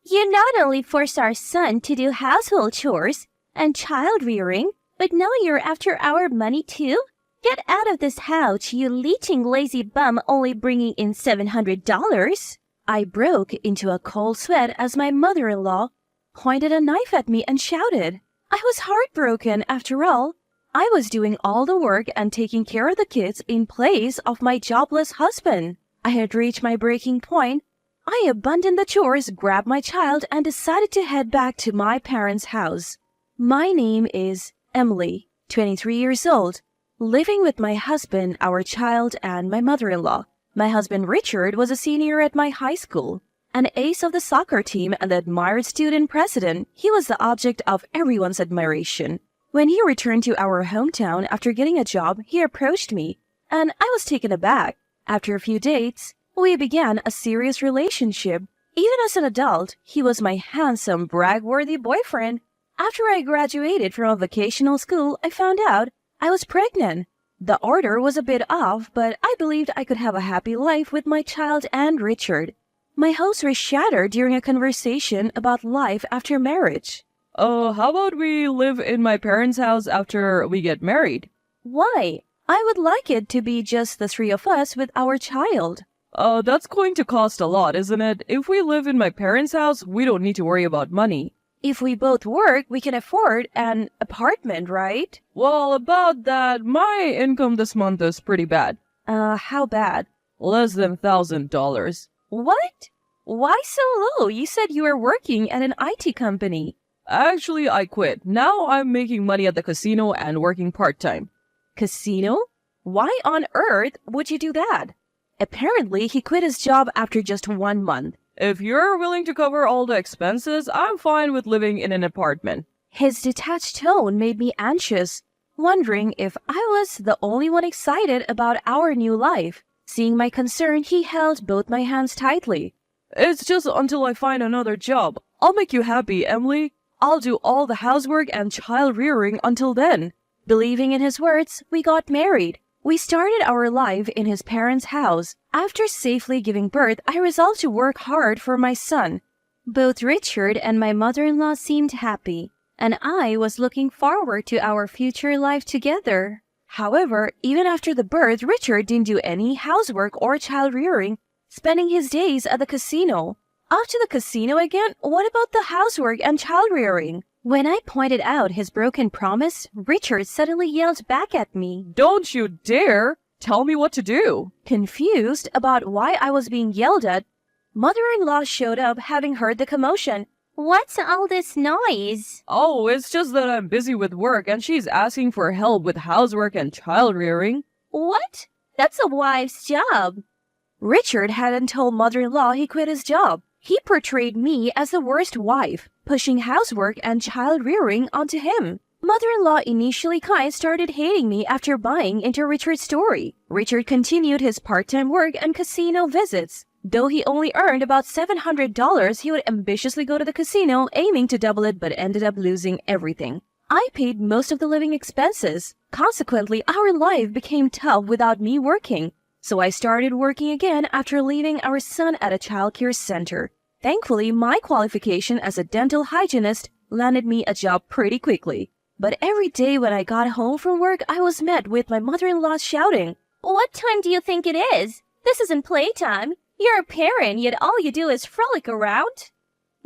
You not only forced our son to do household chores and child rearing, but now you're after our money too? Get out of this house, you leeching lazy bum only bringing in $700. I broke into a cold sweat as my mother-in-law pointed a knife at me and shouted. I was heartbroken after all. I was doing all the work and taking care of the kids in place of my jobless husband. I had reached my breaking point. I abandoned the chores, grabbed my child, and decided to head back to my parents' house. My name is Emily, 23 years old, living with my husband, our child, and my mother-in-law. My husband Richard was a senior at my high school, an ace of the soccer team and the admired student president. He was the object of everyone's admiration. When he returned to our hometown after getting a job, he approached me, and I was taken aback. After a few dates, we began a serious relationship. Even as an adult, he was my handsome, brag-worthy boyfriend. After I graduated from a vocational school, I found out I was pregnant. The order was a bit off, but I believed I could have a happy life with my child and Richard. My hopes were shattered during a conversation about life after marriage. How about we live in my parents' house after we get married? Why? I would like it to be just the three of us with our child. That's going to cost a lot, isn't it? If we live in my parents' house, we don't need to worry about money. If we both work, we can afford an apartment, right? Well, about that, my income this month is pretty bad. How bad? Less than $1,000. What? Why so low? You said you were working at an IT company. Actually, I quit. Now I'm making money at the casino and working part-time. Casino? Why on earth would you do that? Apparently, he quit his job after just 1 month. If you're willing to cover all the expenses, I'm fine with living in an apartment. His detached tone made me anxious, wondering if I was the only one excited about our new life. Seeing my concern, he held both my hands tightly. It's just until I find another job. I'll make you happy, Emily. I'll do all the housework and child rearing until then. Believing in his words, we got married. We started our life in his parents' house. After safely giving birth, I resolved to work hard for my son. Both Richard and my mother-in-law seemed happy, and I was looking forward to our future life together. However, even after the birth, Richard didn't do any housework or child rearing, spending his days at the casino. Off to the casino again? What about the housework and child rearing? When I pointed out his broken promise, Richard suddenly yelled back at me. Don't you dare tell me what to do. Confused about why I was being yelled at, mother-in-law showed up, having heard the commotion. What's all this noise? Oh, it's just that I'm busy with work and she's asking for help with housework and child rearing. What? That's a wife's job. Richard hadn't told mother-in-law he quit his job. He portrayed me as the worst wife, pushing housework and child rearing onto him. Mother-in-law, initially kind, started hating me after buying into Richard's story. Richard continued his part-time work and casino visits. Though he only earned about $700, he would ambitiously go to the casino, aiming to double it, but ended up losing everything. I paid most of the living expenses. Consequently, our life became tough without me working. So I started working again after leaving our son at a childcare center. Thankfully, my qualification as a dental hygienist landed me a job pretty quickly. But every day when I got home from work, I was met with my mother-in-law shouting, "What time do you think it is? This isn't playtime. You're a parent, yet all you do is frolic around.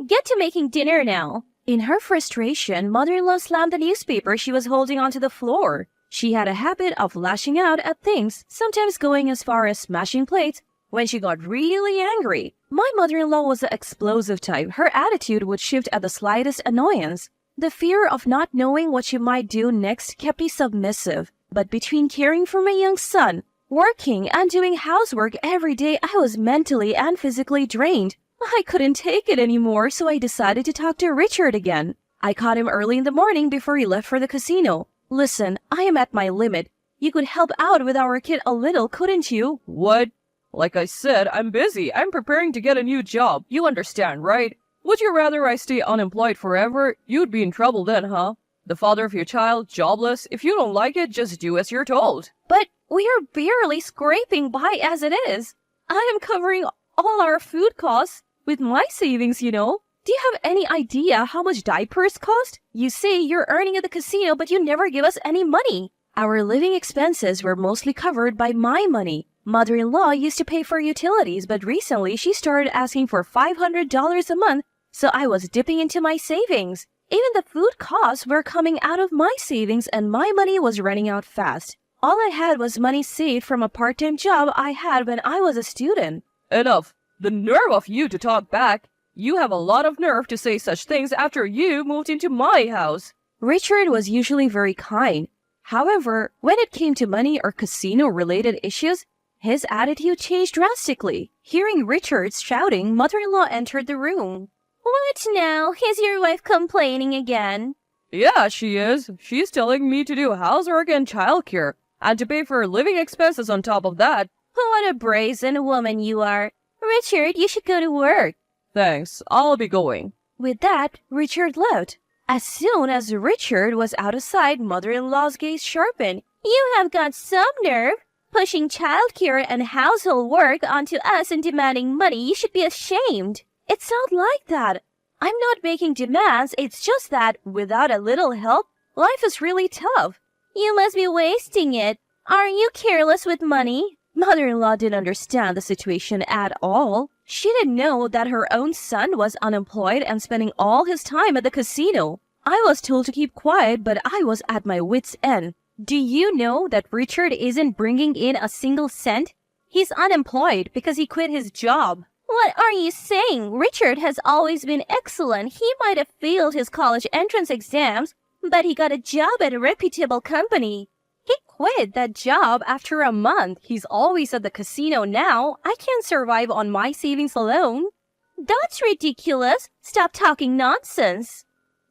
Get to making dinner now." In her frustration, mother-in-law slammed the newspaper she was holding onto the floor. She had a habit of lashing out at things, sometimes going as far as smashing plates when she got really angry. My mother-in-law was the explosive type. Her attitude would shift at the slightest annoyance. The fear of not knowing what she might do next kept me submissive. But between caring for my young son, working, and doing housework every day, I was mentally and physically drained. I couldn't take it anymore, so I decided to talk to Richard again. I caught him early in the morning before he left for the casino. "Listen, I am at my limit. You could help out with our kid a little, couldn't you?" What? Like I said, I'm busy. I'm preparing to get a new job. You understand, right? Would you rather I stay unemployed forever? You'd be in trouble then, huh? The father of your child, jobless. If you don't like it, just do as you're told. But we are barely scraping by as it is. I am covering all our food costs with my savings, you know. Do you have any idea how much diapers cost? You say you're earning at the casino, but you never give us any money. Our living expenses were mostly covered by my money. Mother-in-law used to pay for utilities, but recently she started asking for $500 a month, so I was dipping into my savings. Even the food costs were coming out of my savings and my money was running out fast. All I had was money saved from a part-time job I had when I was a student. Enough. The nerve of you to talk back. You have a lot of nerve to say such things after you moved into my house. Richard was usually very kind. However, when it came to money or casino-related issues, his attitude changed drastically. Hearing Richard's shouting, mother-in-law entered the room. What now? Is your wife complaining again? Yeah, she is. She's telling me to do housework and childcare, and to pay for living expenses on top of that. What a brazen woman you are. Richard, you should go to work. Thanks, I'll be going. With that, Richard left. As soon as Richard was out of sight, mother-in-law's gaze sharpened. You have got some nerve. Pushing childcare and household work onto us and demanding money. You should be ashamed. It's not like that. I'm not making demands. It's just that, without a little help, life is really tough. You must be wasting it. Aren't you careless with money? Mother-in-law didn't understand the situation at all. She didn't know that her own son was unemployed and spending all his time at the casino. I was told to keep quiet, but I was at my wit's end. Do you know that Richard isn't bringing in a single cent? He's unemployed because he quit his job. What are you saying? Richard has always been excellent. He might have failed his college entrance exams, but he got a job at a reputable company. He quit that job after a month. He's always at the casino now. I can't survive on my savings alone. That's ridiculous. Stop talking nonsense.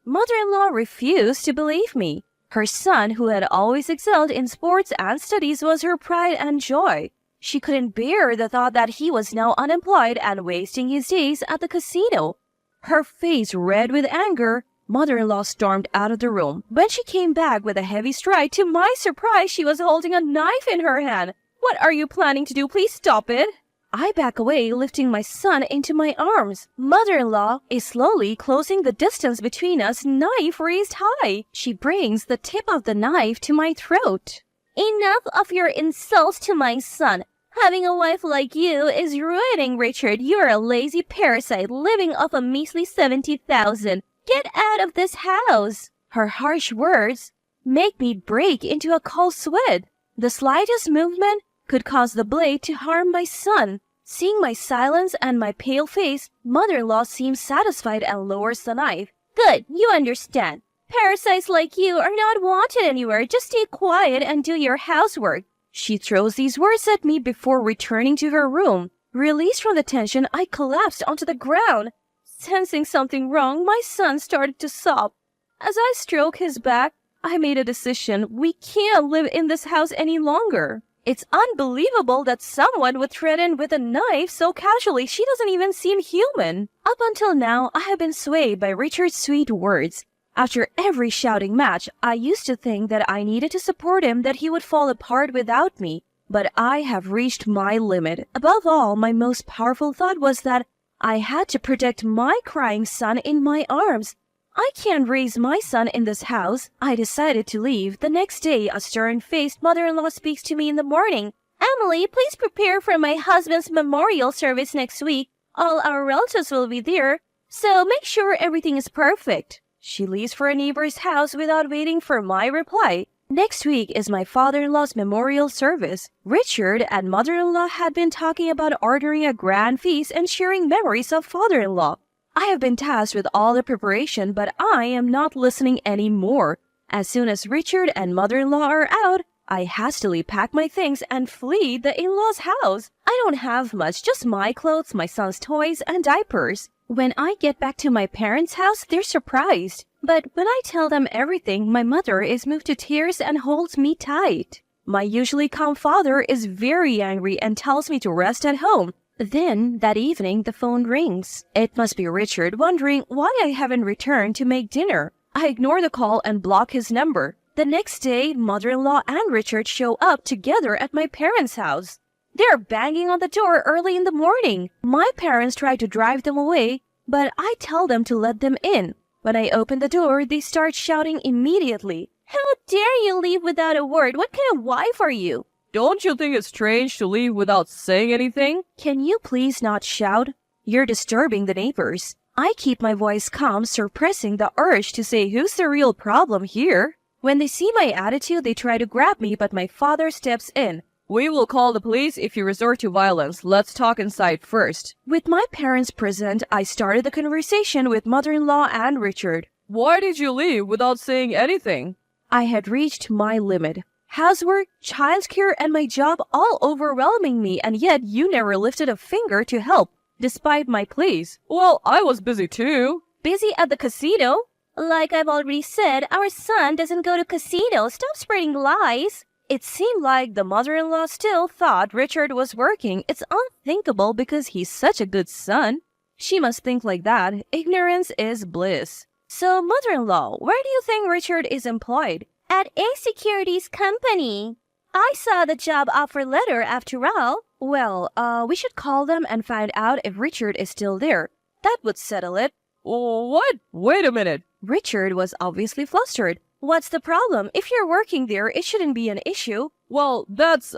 Mother-in-law refused to believe me. Her son, who had always excelled in sports and studies, was her pride and joy. She couldn't bear the thought that he was now unemployed and wasting his days at the casino. Her face red with anger, mother-in-law stormed out of the room. When she came back with a heavy stride, to my surprise, she was holding a knife in her hand. What are you planning to do? Please stop it. I back away, lifting my son into my arms. Mother-in-law is slowly closing the distance between us, knife raised high. She brings the tip of the knife to my throat. Enough of your insults to my son. Having a wife like you is ruining Richard. You're a lazy parasite living off a measly 70,000. Get out of this house. Her harsh words make me break into a cold sweat. The slightest movement could cause the blade to harm my son. Seeing my silence and my pale face, mother-in-law seems satisfied and lowers the knife. Good, you understand. Parasites like you are not wanted anywhere. Just stay quiet and do your housework. She throws these words at me before returning to her room. Released from the tension, I collapsed onto the ground. Sensing something wrong, my son started to sob. As I stroked his back, I made a decision. We can't live in this house any longer. It's unbelievable that someone would threaten with a knife so casually. She doesn't even seem human. Up until now, I have been swayed by Richard's sweet words. After every shouting match, I used to think that I needed to support him, that he would fall apart without me. But I have reached my limit. Above all, my most powerful thought was that I had to protect my crying son in my arms. I can't raise my son in this house. I decided to leave. The next day, a stern-faced mother-in-law speaks to me in the morning. Emily, please prepare for my husband's memorial service next week. All our relatives will be there, so make sure everything is perfect. She leaves for a neighbor's house without waiting for my reply. Next week is my father-in-law's memorial service. Richard and mother-in-law had been talking about ordering a grand feast and sharing memories of father-in-law. I have been tasked with all the preparation, but I am not listening anymore. As soon as Richard and mother-in-law are out, I hastily pack my things and flee the in-laws' house. I don't have much, just my clothes, my son's toys, and diapers. When I get back to my parents' house, they're surprised. But when I tell them everything, my mother is moved to tears and holds me tight. My usually calm father is very angry and tells me to rest at home. Then, that evening, the phone rings. It must be Richard, wondering why I haven't returned to make dinner. I ignore the call and block his number. The next day, mother-in-law and Richard show up together at my parents' house. They're banging on the door early in the morning. My parents try to drive them away, but I tell them to let them in. When I open the door, they start shouting immediately. How dare you leave without a word? What kind of wife are you? Don't you think it's strange to leave without saying anything? Can you please not shout? You're disturbing the neighbors. I keep my voice calm, suppressing the urge to say who's the real problem here. When they see my attitude, they try to grab me, but my father steps in. We will call the police if you resort to violence. Let's talk inside first. With my parents present, I started the conversation with mother-in-law and Richard. Why did you leave without saying anything? I had reached my limit. Housework, childcare, and my job all overwhelming me, and yet you never lifted a finger to help, despite my pleas. Well, I was busy too. Busy at the casino? Like I've already said, our son doesn't go to casinos. Stop spreading lies. It seemed like the mother-in-law still thought Richard was working. It's unthinkable because he's such a good son. She must think like that. Ignorance is bliss. So, mother-in-law, where do you think Richard is employed? At a securities company. I saw the job offer letter after all. Well, we should call them and find out if Richard is still there. That would settle it. What? Wait a minute. Richard was obviously flustered. What's the problem? If you're working there, it shouldn't be an issue. Well, that's,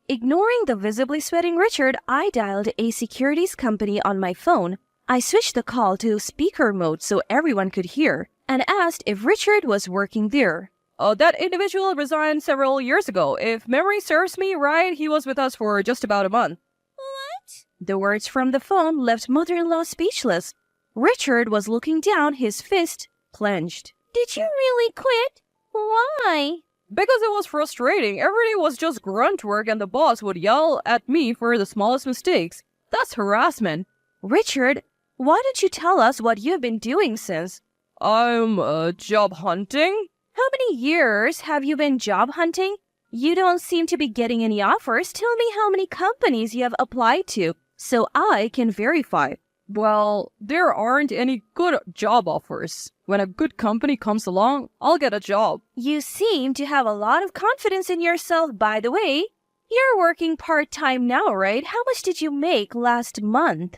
Ignoring the visibly sweating Richard, I dialed a securities company on my phone. I switched the call to speaker mode so everyone could hear, and asked if Richard was working there. That individual resigned several years ago. If memory serves me right, he was with us for just about a month. What? The words from the phone left mother-in-law speechless. Richard was looking down, his fist clenched. Did you really quit? Why? Because it was frustrating. Every day was just grunt work and the boss would yell at me for the smallest mistakes. That's harassment. Richard, why don't you tell us what you've been doing since? I'm, job hunting. How many years have you been job hunting? You don't seem to be getting any offers. Tell me how many companies you have applied to, so I can verify. Well, there aren't any good job offers. When a good company comes along, I'll get a job. You seem to have a lot of confidence in yourself, by the way. You're working part-time now, right? How much did you make last month?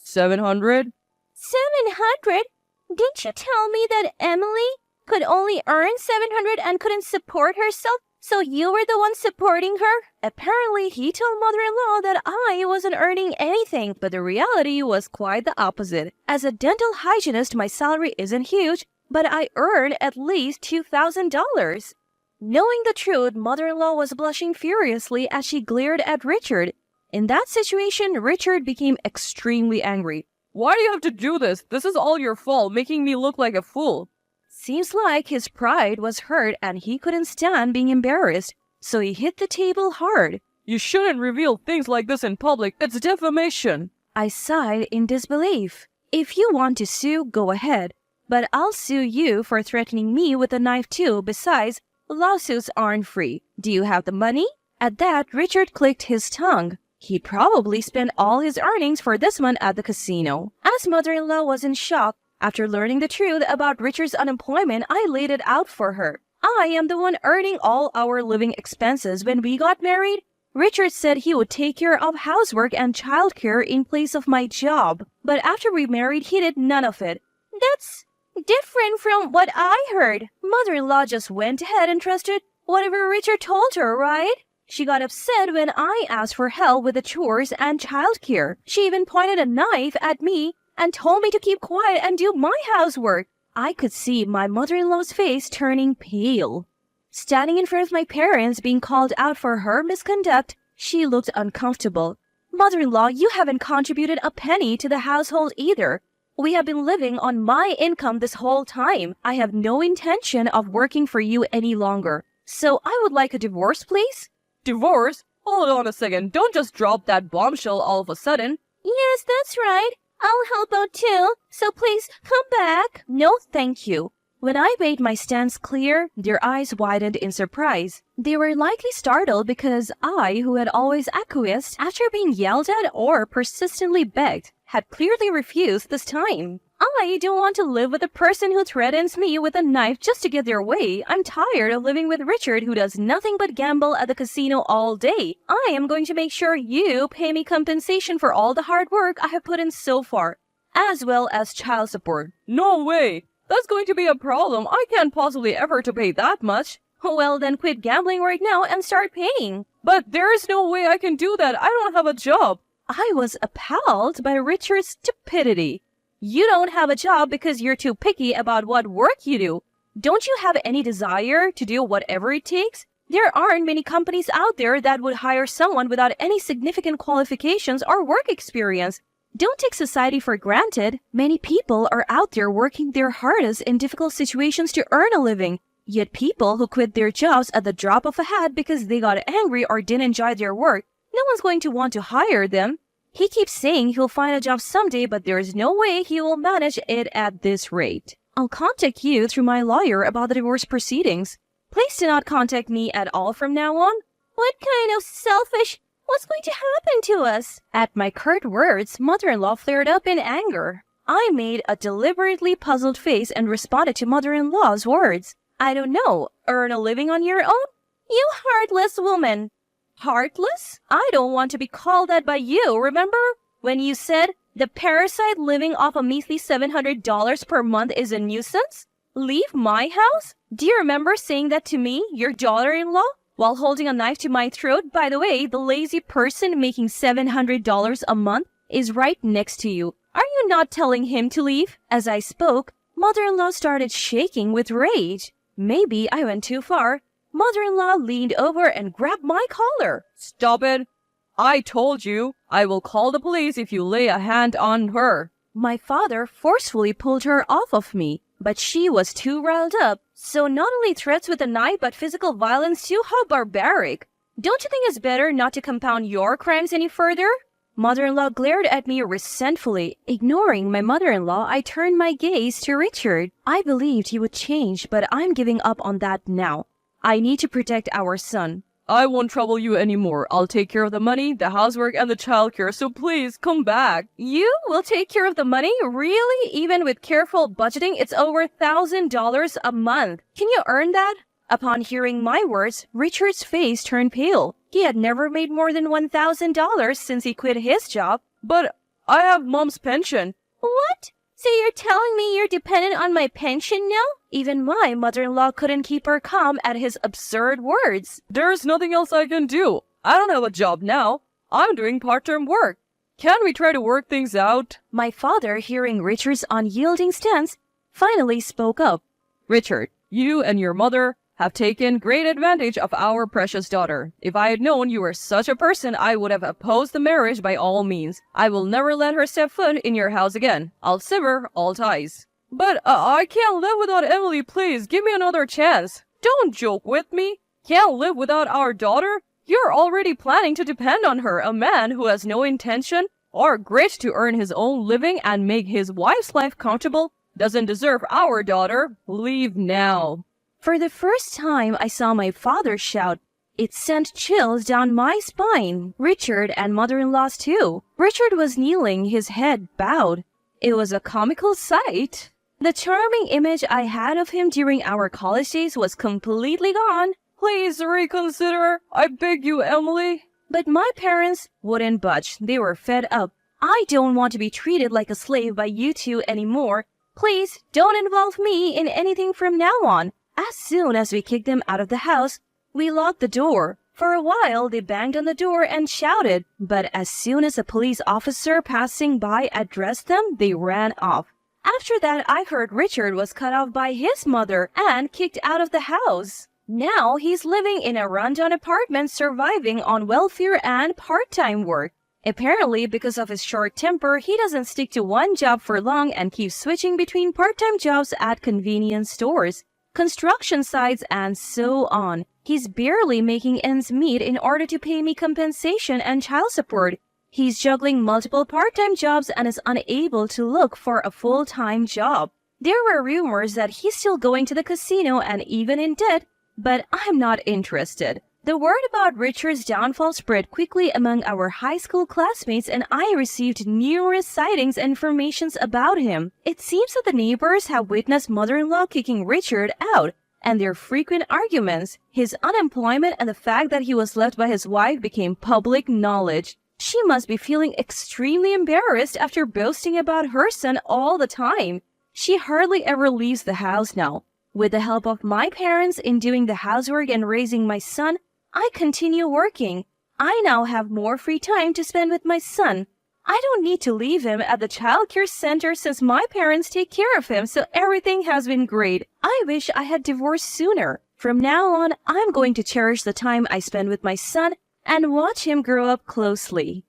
700? 700? Didn't you tell me that Emily could only earn 700 and couldn't support herself? So you were the one supporting her? Apparently, he told mother-in-law that I wasn't earning anything, but the reality was quite the opposite. As a dental hygienist, my salary isn't huge, but I earn at least $2,000. Knowing the truth, mother-in-law was blushing furiously as she glared at Richard. In that situation, Richard became extremely angry. Why do you have to do this? This is all your fault, making me look like a fool. Seems like his pride was hurt and he couldn't stand being embarrassed, so he hit the table hard. You shouldn't reveal things like this in public. It's defamation. I sighed in disbelief. If you want to sue, go ahead. But I'll sue you for threatening me with a knife too. Besides, lawsuits aren't free. Do you have the money? At that, Richard clicked his tongue. He probably spent all his earnings for this month at the casino. As mother-in-law was in shock, after learning the truth about Richard's unemployment, I laid it out for her. I am the one earning all our living expenses. When we got married, Richard said he would take care of housework and childcare in place of my job. But after we married, he did none of it. That's different from what I heard. Mother-in-law just went ahead and trusted whatever Richard told her, right? She got upset when I asked for help with the chores and childcare. She even pointed a knife at me and told me to keep quiet and do my housework. I could see my mother-in-law's face turning pale. Standing in front of my parents being called out for her misconduct, she looked uncomfortable. Mother-in-law, you haven't contributed a penny to the household either. We have been living on my income this whole time. I have no intention of working for you any longer. So I would like a divorce, please. Divorce? Hold on a second. Don't just drop that bombshell all of a sudden. Yes, that's right. I'll help out too, so please come back. No, thank you. When I made my stance clear, their eyes widened in surprise. They were likely startled because I, who had always acquiesced after being yelled at or persistently begged, had clearly refused this time. I don't want to live with a person who threatens me with a knife just to get their way. I'm tired of living with Richard, who does nothing but gamble at the casino all day. I am going to make sure you pay me compensation for all the hard work I have put in so far. as well as child support. No way! That's going to be a problem. I can't possibly afford to pay that much. Well, then quit gambling right now and start paying. But there is no way I can do that. I don't have a job. I was appalled by Richard's stupidity. You don't have a job because you're too picky about what work you do. Don't you have any desire to do whatever it takes? There aren't many companies out there that would hire someone without any significant qualifications or work experience. Don't take society for granted. Many people are out there working their hardest in difficult situations to earn a living. Yet people who quit their jobs at the drop of a hat because they got angry or didn't enjoy their work, no one's going to want to hire them. He keeps saying he'll find a job someday, but there's no way he will manage it at this rate. I'll contact you through my lawyer about the divorce proceedings. Please do not contact me at all from now on. What kind of selfish... What's going to happen to us? At my curt words, mother-in-law flared up in anger. I made a deliberately puzzled face and responded to mother-in-law's words. I don't know. Earn a living on your own? You heartless woman. Heartless? I don't want to be called that by you, remember? When you said the parasite living off a measly $700 per month is a nuisance? Leave my house? Do you remember saying that to me, your daughter-in-law? While holding a knife to my throat. By the way, the lazy person making $700 a month is right next to you. Are you not telling him to leave? As I spoke, mother-in-law started shaking with rage. Maybe I went too far. Mother-in-law leaned over and grabbed my collar. Stop it. I told you. I will call the police if you lay a hand on her. My father forcefully pulled her off of me, but she was too riled up. So not only threats with a knife, but physical violence too? How barbaric. Don't you think it's better not to compound your crimes any further? Mother-in-law glared at me resentfully. Ignoring my mother-in-law, I turned my gaze to Richard. I believed he would change, but I'm giving up on that now. I need to protect our son. I won't trouble you anymore. I'll take care of the money, the housework, and the childcare, so please come back. You will take care of the money? Really? Even with careful budgeting, it's over $1,000 a month. Can you earn that? Upon hearing my words, Richard's face turned pale. He had never made more than $1,000 since he quit his job. But I have Mom's pension. What? So you're telling me you're dependent on my pension now? Even my mother-in-law couldn't keep her calm at his absurd words. There's nothing else I can do. I don't have a job now. I'm doing part-time work. Can't we try to work things out? My father, hearing Richard's unyielding stance, finally spoke up. Richard, you and your mother have taken great advantage of our precious daughter. If I had known you were such a person, I would have opposed the marriage by all means. I will never let her step foot in your house again. I'll sever all ties. But I can't live without Emily. Please, give me another chance. Don't joke with me. Can't live without our daughter? You're already planning to depend on her, a man who has no intention or grit to earn his own living and make his wife's life comfortable. Doesn't deserve our daughter. Leave now. For the first time, I saw my father shout. It sent chills down my spine. Richard and mother-in-law's too. Richard was kneeling, his head bowed. It was a comical sight. The charming image I had of him during our college days was completely gone. Please reconsider. I beg you, Emily. But my parents wouldn't budge. They were fed up. I don't want to be treated like a slave by you two anymore. Please don't involve me in anything from now on. As soon as we kicked them out of the house, we locked the door. For a while, they banged on the door and shouted, but as soon as a police officer passing by addressed them, they ran off. After that, I heard Richard was cut off by his mother and kicked out of the house. Now he's living in a rundown apartment, surviving on welfare and part-time work. Apparently, because of his short temper, he doesn't stick to one job for long and keeps switching between part-time jobs at convenience stores, construction sites, and so on. He's barely making ends meet in order to pay me compensation and child support. He's juggling multiple part-time jobs and is unable to look for a full-time job. There were rumors that he's still going to the casino and even in debt, but I'm not interested. The word about Richard's downfall spread quickly among our high school classmates, and I received numerous sightings and informations about him. It seems that the neighbors have witnessed mother-in-law kicking Richard out, and their frequent arguments. His unemployment and the fact that he was left by his wife became public knowledge. She must be feeling extremely embarrassed after boasting about her son all the time. She hardly ever leaves the house now. With the help of my parents in doing the housework and raising my son, I continue working. I now have more free time to spend with my son. I don't need to leave him at the childcare center since my parents take care of him, so everything has been great. I wish I had divorced sooner. From now on, I'm going to cherish the time I spend with my son and watch him grow up closely.